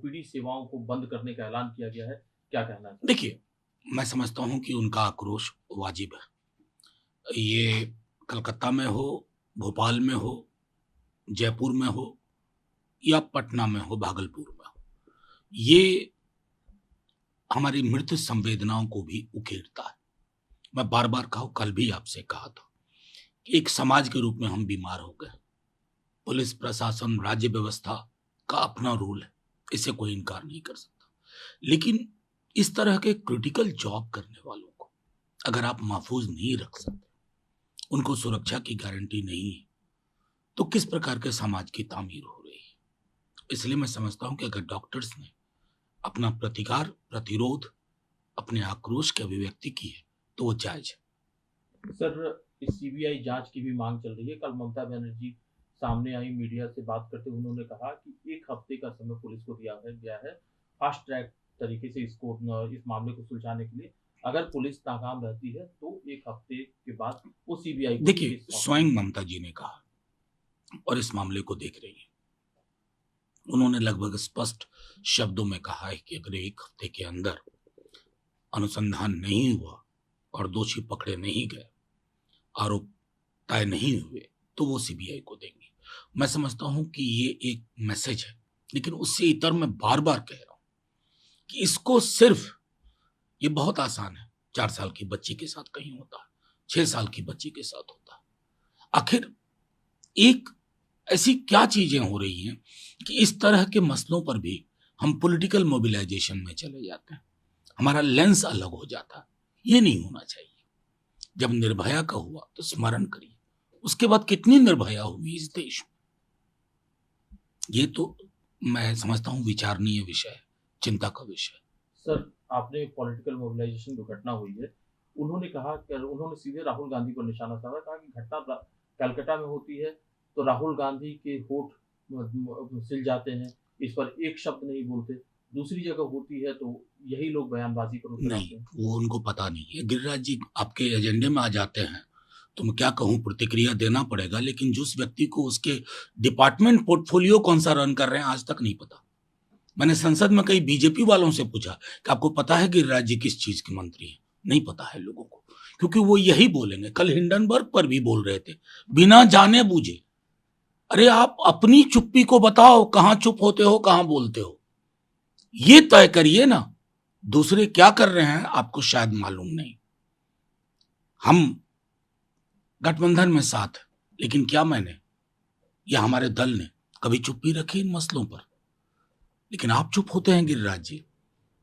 OPD सेवाओं को बंद करने का ऐलान किया गया है, क्या कहना है? देखिए, मैं समझता हूँ कि उनका आक्रोश वाजिब है। ये कलकत्ता में हो, भोपाल में हो, जयपुर में हो या पटना में हो, भागलपुर में हो, ये हमारी मृत संवेदनाओं को भी उकेरता है। मैं बार-बार कल भी आपसे कहा था कि एक समाज के रूप में हम बीमार हो गए। पुलिस प्रशासन, राज्य व्यवस्था का अपना रूल है, इसे कोई इनकार नहीं कर सकता। लेकिन इस तरह के क्रिटिकल जॉब करने वालों को अगर आप महफूज नहीं रख सकते, उनको सुरक्षा की गारंटी नहीं है, तो किस प्रकार के समाज की तामीर हो रही है? इसलिए मैं समझता हूं कि अगर डॉक्टर्स ने अपना प्रतिकार, प्रतिरोध, अपने आक्रोश की अभिव्यक्ति की है, तो वो जायज है। सर, इस सीबीआई जांच की भी मांग चल रही है। कल ममता बनर्जी सामने आई, मीडिया से बात करते हुए उन्होंने कहा कि 1 हफ्ते का समय पुलिस को दिया गया है फास्ट ट्रैक तरीके से इस मामले को सुलझाने के लिए। अगर पुलिस नाकाम रहती है तो 1 हफ्ते के बाद वो सीबीआई को देखिए, स्वयं ममता जी ने कहा और इस मामले को देख रही है। उन्होंने लगभग स्पष्ट शब्दों में कहा है कि अगर 1 हफ्ते के अंदर अनुसंधान नहीं हुआ और दोषी पकड़े नहीं गए, आरोप तय नहीं हुए, तो वो सीबीआई को देंगे। मैं समझता हूं कि ये एक मैसेज है, लेकिन उससे इतर मैं बार बार कह रहा हूं कि इसको सिर्फ, ये बहुत आसान है, 4 साल की बच्ची के साथ कहीं होता है, 6 साल की बच्ची के साथ होता है। आखिर एक ऐसी क्या चीजें हो रही हैं कि इस तरह के मसलों पर भी हम पॉलिटिकल मोबिलाइजेशन में चले जाते हैं, हमारा लेंस अलग हो जाता है। ये नहीं होना चाहिए। जब निर्भया का हुआ तो स्मरण करिए, उसके बाद कितनी निर्भया हुई इस देश में। ये तो मैं समझता हूं विचारणीय विषय है, चिंता का विषय। सर, आपने पॉलिटिकल मोबिलाइजेशन जो घटना हुई है, उन्होंने सीधे राहुल गांधी पर निशाना साधा, कहा कि घटना कलकत्ता में होती है तो राहुल गांधी के होठ सिल जाते हैं, इस पर एक शब्द नहीं बोलते। दूसरी जगह होती है तो यही लोग बयानबाजी पर उतर आते हैं। वो उनको पता नहीं है। गिरिराज जी आपके एजेंडे में आ जाते हैं तो मैं क्या कहूं, प्रतिक्रिया देना पड़ेगा, लेकिन जिस व्यक्ति को उसके डिपार्टमेंट पोर्टफोलियो कौन सा रन कर रहे हैं आज तक नहीं पता। मैंने संसद में कई बीजेपी वालों से पूछा कि आपको पता है गिरिराज जी किस चीज के मंत्री हैं? नहीं पता है लोगों को, क्योंकि वो यही बोलेंगे। कल हिंडनबर्ग पर भी बोल रहे थे, बिना जाने बूझे। अरे आप अपनी चुप्पी को बताओ, कहां चुप होते हो, कहां बोलते हो, ये तय करिए ना। दूसरे क्या कर रहे हैं आपको शायद मालूम नहीं। हम गठबंधन में साथ, लेकिन क्या मैंने या हमारे दल ने कभी चुप्पी रखी इन मसलों पर? लेकिन आप चुप होते हैं गिरिराज जी।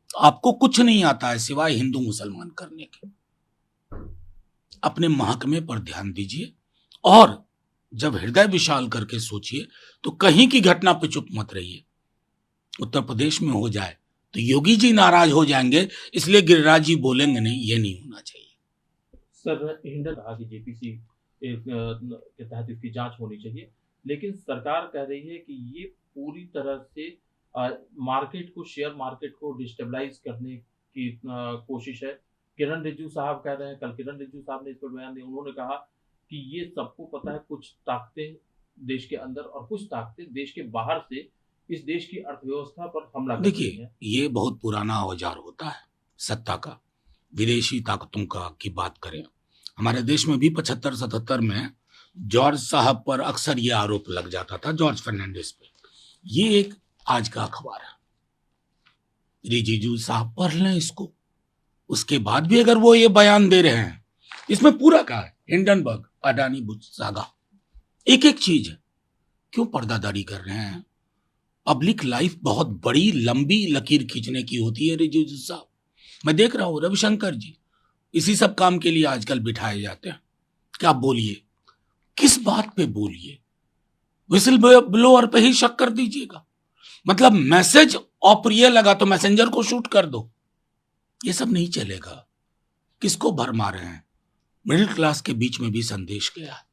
आपको कुछ नहीं आता है सिवाय हिंदू मुसलमान करने के। अपने महकमे पर ध्यान दीजिए और जब हृदय विशाल करके सोचिए तो कहीं की घटना पे चुप मत रहिए। उत्तर प्रदेश में हो जाए तो योगी जी नाराज हो जाएंगे, इसलिए गिरिराज जी बोलेंगे नहीं, ये नहीं होना चाहिए। सर, हिंडन कहा कि जेपीसी के तहत इसकी जांच होनी चाहिए, लेकिन सरकार कह रही है कि ये पूरी तरह से शेयर मार्केट को डिस्टेबलाइज करने की कोशिश है। किरण रिजिजू साहब कह रहे हैं, कल किरण रिजिजू साहब ने इस पर बयान दिया। उन्होंने कहा कि ये सबको पता है, कुछ ताकतें देश के अंदर और कुछ ताकतें देश के बाहर से इस देश की अर्थव्यवस्था पर हमला कर रही हैं। ये बहुत पुराना औजार होता है सत्ता का, विदेशी ताकतों का की बात करें। हमारे देश में भी 75-77 में जॉर्ज साहब पर अक्सर ये आरोप लग जाता था, जॉर्ज फर्नांडिस पे। ये एक आज का अखबार है, रिजिजू साहब पढ़ लें इसको। उसके बाद भी अगर वो ये बयान दे रहे हैं, इसमें पूरा क्या है, हिंडनबर्ग, अडानी बुच सागा, एक एक चीज है। क्यों पर्दादारी कर रहे हैं? पब्लिक लाइफ बहुत बड़ी लंबी लकीर खींचने की होती है रिजिजू साहब। मैं देख रहा हूं रविशंकर जी इसी सब काम के लिए आजकल बिठाए जाते हैं। क्या बोलिए, किस बात पे बोलिए, विसिल ब्लोअर पे ही शक कर दीजिएगा। मतलब मैसेज अप्रिय लगा तो मैसेंजर को शूट कर दो। ये सब नहीं चलेगा। किसको भरमा रहे हैं? मिडिल क्लास के बीच में भी संदेश गया है।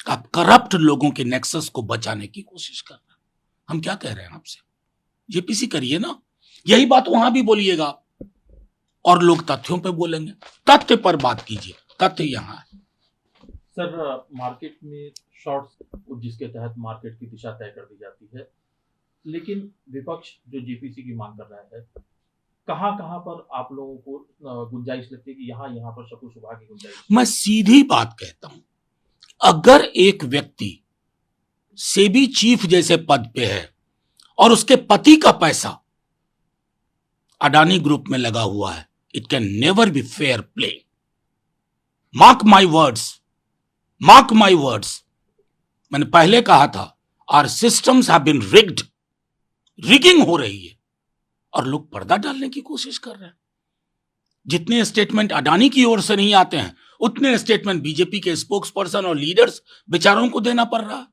आप करप्ट लोगों के नेक्सस को बचाने की कोशिश कर रहे हैं। हम क्या कह रहे हैं आपसे? जेपीसी करिए ना, यही बात वहां भी बोलिएगा आप, और लोग तथ्यों पे बोलेंगे। तथ्य पर बात कीजिए, तथ्य यहां है। सर, मार्केट में शॉर्ट्स जिसके तहत मार्केट की दिशा तय कर दी जाती है, लेकिन विपक्ष जो जेपीसी की मांग कर रहा है, कहाँ कहाँ पर आप लोगों को गुंजाइश लगती है कि यहाँ यहाँ पर शकुन शुभा की गुंजाइश? मैं सीधी बात कहता हूं, अगर एक व्यक्ति सेबी चीफ जैसे पद पे है और उसके पति का पैसा अडानी ग्रुप में लगा हुआ है, it can never be fair play. Mark my words, mark my words. मैंने पहले कहा था, our systems have been rigged, rigging हो रही है और लोग पर्दा डालने की कोशिश कर रहे हैं। जितने स्टेटमेंट अडानी की ओर से नहीं आते हैं, उतने स्टेटमेंट बीजेपी के स्पोक्स पर्सन और लीडर्स बेचारों को देना पड़ रहा।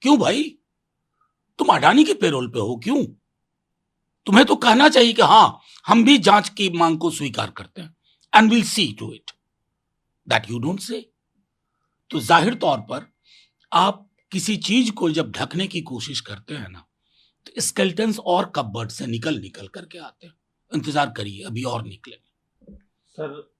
क्यों भाई, तुम अडानी के पेरोल पे हो, क्यों? तुम्हें तो कहना चाहिए कि हां, हम भी जांच की मांग को स्वीकार करते हैं, and will see to it. That you don't say. तो जाहिर तौर पर आप किसी चीज को जब ढकने की कोशिश करते हैं ना, तो स्केल्टन्स और कपबोर्ड से निकल निकल करके आते हैं। इंतजार करिए, अभी और निकले। सर,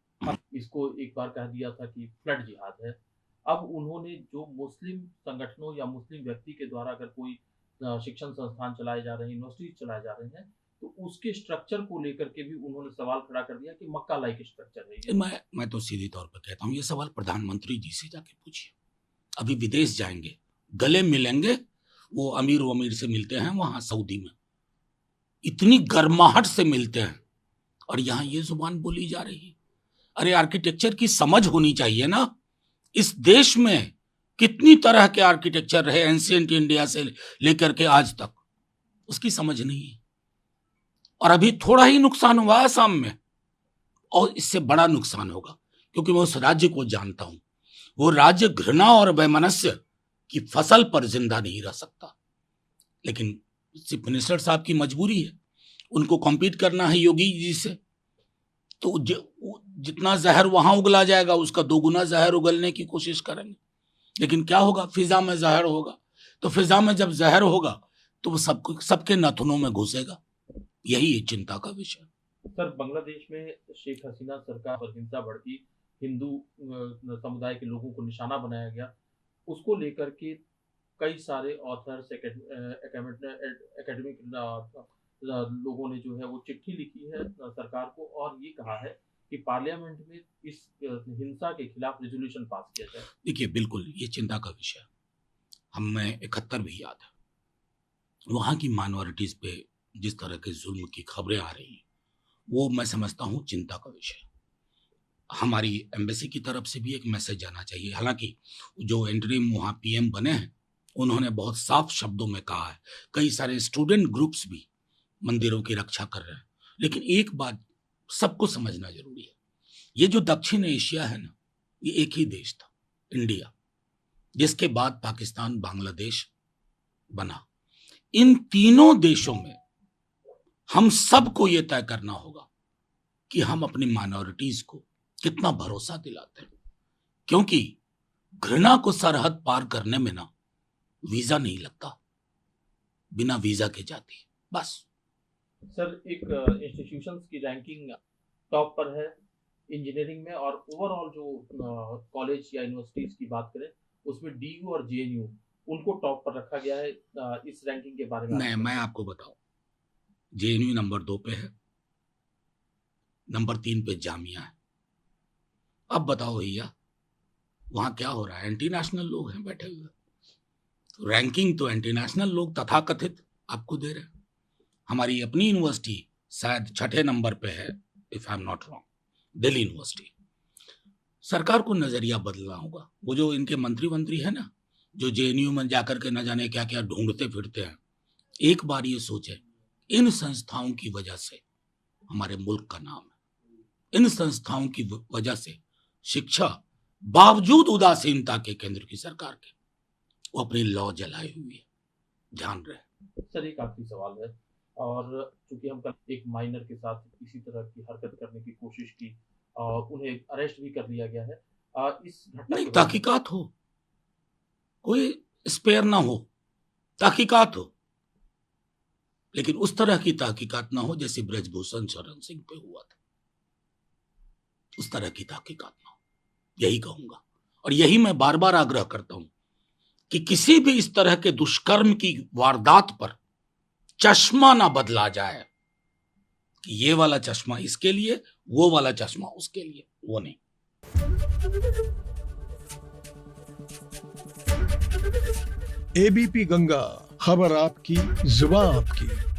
इसको एक बार कह दिया था कि फ्लड जिहाद है। अब उन्होंने जो मुस्लिम संगठनों या मुस्लिम व्यक्ति के द्वारा अगर कोई शिक्षण संस्थान चलाए जा रहे हैं, यूनिवर्सिटी चलाए जा रहे हैं, तो उसके स्ट्रक्चर को लेकर के भी उन्होंने सवाल खड़ा कर दिया कि मक्का लाइक स्ट्रक्चर है ये। मैं तो सीधी तौर पर कहता हूं, ये सवाल प्रधानमंत्री जी से जाके पूछिए। अभी विदेश जाएंगे, गले मिलेंगे, वो अमीर से मिलते हैं वहां सऊदी में, इतनी गर्माहट से मिलते हैं, और यहां ये जुबान बोली जा रही है। अरे आर्किटेक्चर की समझ होनी चाहिए ना। इस देश में कितनी तरह के आर्किटेक्चर रहे एंशिएंट इंडिया से लेकर के आज तक, उसकी समझ नहीं है। और अभी थोड़ा ही नुकसान हुआ है आसाम में, और इससे बड़ा नुकसान होगा, क्योंकि मैं उस राज्य को जानता हूं। वो राज्य घृणा और वैमनस्य की फसल पर जिंदा नहीं रह सकता। लेकिन चीफ मिनिस्टर साहब की मजबूरी है, उनको कॉम्पीट करना है योगी जी से। तो जितना जहर वहां उगला जाएगा, उसका दोगुना जहर उगलने की कोशिश करेंगे। लेकिन क्या होगा, फिजा में जहर होगा। तो फिजा में जब जहर होगा तो वो सबके नाथुनों में घुसेगा। यही है चिंता का विषय। सर, बांग्लादेश में शेख हसीना सरकार पर हिंसा भड़की, हिंदू समुदाय के लोगों को निशाना बनाया गया, उसको लेकर के कई सारे ऑथर्स, एकेडमिक लोगों ने जो है वो चिट्ठी लिखी है सरकार को, और ये कहा है कि पार्लियामेंट में इस हिंसा के खिलाफ रेजोल्यूशन पास किया जाए। देखिए, बिल्कुल ये चिंता का विषय। हमें 71 भी याद है, वहां की माइनॉरिटीज पे जिस तरह के जुल्म की खबरें आ रही हैं, वो मैं समझता हूं चिंता का विषय। हमारी एम्बेसी की तरफ से भी एक मैसेज जाना चाहिए। हालांकि जो इंटरिम वहां पीएम बने हैं, उन्होंने बहुत साफ शब्दों में कहा है, कई सारे स्टूडेंट ग्रुप्स भी मंदिरों की रक्षा कर रहे हैं। लेकिन एक बात सबको समझना जरूरी है, ये जो दक्षिण एशिया है ना, ये एक ही देश था, इंडिया, जिसके बाद पाकिस्तान, बांग्लादेश बना। इन तीनों देशों में हम सबको यह तय करना होगा कि हम अपनी माइनॉरिटीज को कितना भरोसा दिलाते हैं, क्योंकि घृणा को सरहद पार करने में ना वीजा नहीं लगता, बिना वीजा के जाती है बस। सर, एक इंस्टीट्यूशंस की रैंकिंग टॉप पर है इंजीनियरिंग में, और ओवरऑल जो कॉलेज या यूनिवर्सिटीज की बात करें, उसमें डीयू और जेएनयू उनको टॉप पर रखा गया है। इस रैंकिंग के बारे में नहीं, मैं आपको बताऊं, जेएनयू नंबर 2 पे है, नंबर 3 पे जामिया है। अब बताओ भैया, वहां क्या हो रहा है? एंटी नेशनल लोग हैं बैठे हुए, तो रैंकिंग तो एंटी नेशनल लोग तथाकथित आपको दे रहे हैं। हमारी अपनी यूनिवर्सिटी शायद 6ठे नंबर पे है, if I am not wrong, Delhi university. सरकार को नजरिया बदलना होगा। वो जो इनके मंत्री है ना, जो जेएनयू में जाकर के न जाने क्या क्या ढूंढते फिरते हैं, एक बार ये सोचे, इन संस्थाओं की वजह से हमारे मुल्क का नाम है। इन संस्थाओं की वजह से शिक्षा, बावजूद उदासीनता के केंद्र की सरकार के, वो अपनी लॉ जलाई हुई है, ध्यान रहे। सर, एक आखिरी सवाल है, और चूंकि हम कल एक माइनर के साथ इसी तरह की हरकत करने की कोशिश की, उन्हें अरेस्ट भी कर लिया गया है। इस घटना नहीं, तहकीकात हो, कोई स्पेयर ना हो, तहकीकात हो, लेकिन उस तरह की तहकीकात ना हो जैसे ब्रजभूषण शरण सिंह पे हुआ था। उस तरह की तहकीकात ना हो, यही कहूंगा। और यही मैं बार बार आग्रह करता हूं कि किसी भी इस तरह के दुष्कर्म की वारदात पर चश्मा ना बदला जाए कि ये वाला चश्मा इसके लिए, वो वाला चश्मा उसके लिए, वो नहीं। एबीपी गंगा, खबर आपकी, जुबान आपकी।